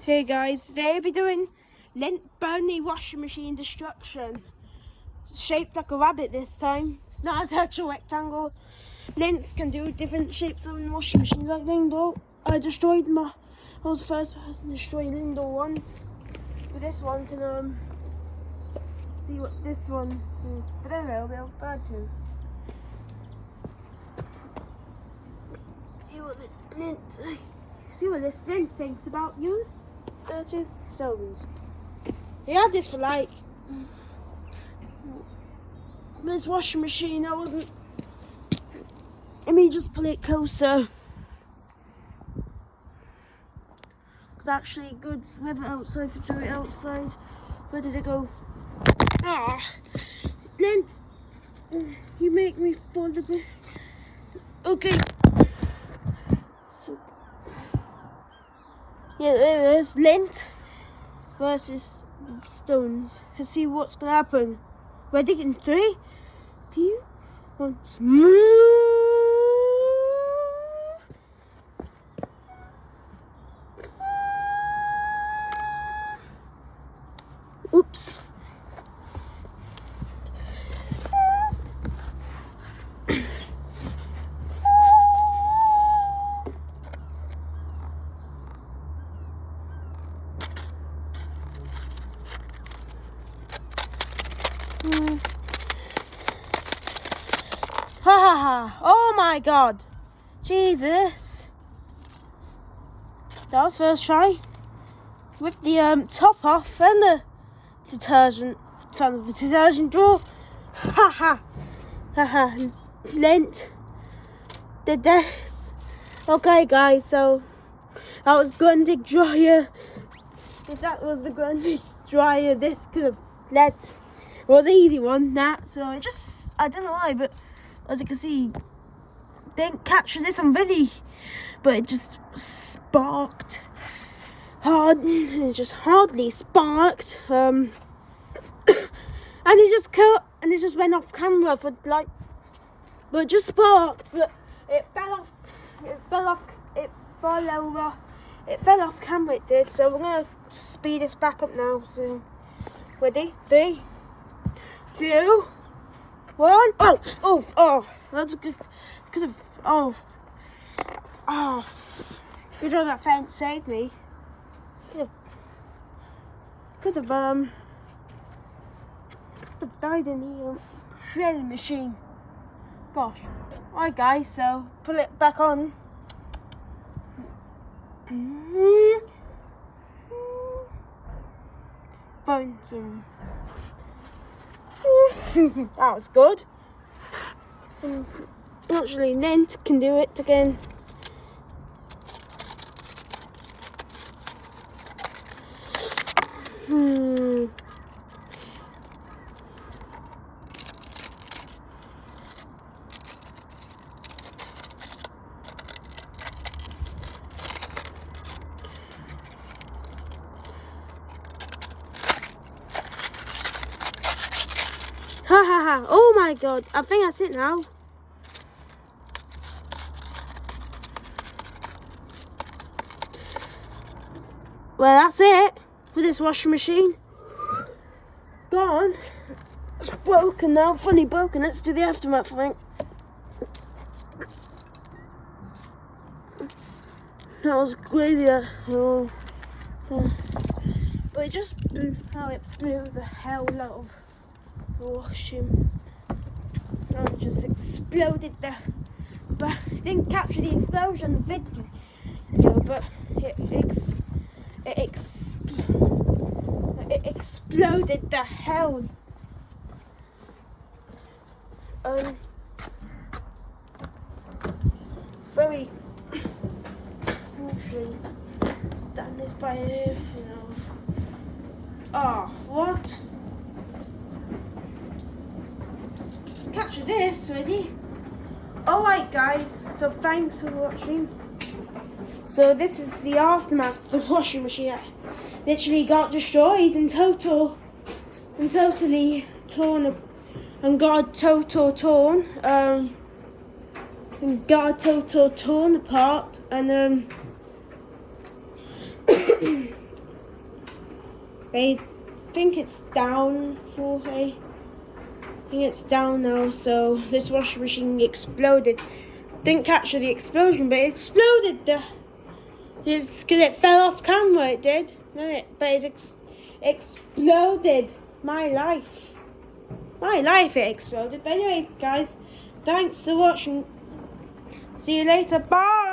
Hey guys, today I'll be doing Lindt Brownie washing machine destruction. It's shaped like a rabbit this time. It's not as actual rectangle. Lindts can do different shapes on washing machines like Lindt. I was the first person to destroy Lindt one. But this one can see what this one do. But anyway, I'll be able to too. See what this Lindt thinks about use. Just stones. He had this for like this washing machine. I wasn't. Let me just pull it closer. It's actually good weather outside to do it outside. Where did it go? Ah, Lindt, you make me fall a bit. Okay. Yeah, there it is. Lindt versus stones. Let's see what's gonna happen. Ready in 3, 2, 1. Oops. Ha ha ha! Oh my god! Jesus! That was first try. With the top off and the detergent from the detergent drawer. Ha ha! Ha ha! Lindt did this. Okay guys, so that was Grundig dryer. If that was the Grundig dryer, this could have led. It was an easy one, that. So I don't know why, but as you can see, didn't capture this on video, but it just sparked hard. It just hardly sparked, and it just went off camera for like, but it just sparked, but it fell off camera. It did. So we're gonna speed this back up now. So ready? 3, 2, 1. Oh! That's good. Could have. Oh. Good job that fence saved me. Could have died in the shredding machine. Gosh. Alright, guys. So pull it back on. Find some. That was good. Actually, Lindt can do it again. Ha ha ha! Oh my god! I think that's it now. Well, that's it with this washing machine. Gone. It's broken now, fully broken. Let's do the aftermath, I think. That was crazy. But it just blew, how it blew the hell out of the washing. And it just exploded there. But it didn't capture the explosion video, but it exploded the hell. Very actually stand this by here, you know. Oh, what? Capture this already. Alright guys, so thanks for watching. So this is the aftermath of the washing machine. I literally got destroyed and totally torn up, and got torn apart, and I think it's down for I think it's down now, so this washing machine exploded. Didn't capture the explosion, but it exploded. It's because it fell off camera, it did. But it exploded. My life, it exploded. But anyway, guys, thanks for watching. See you later. Bye.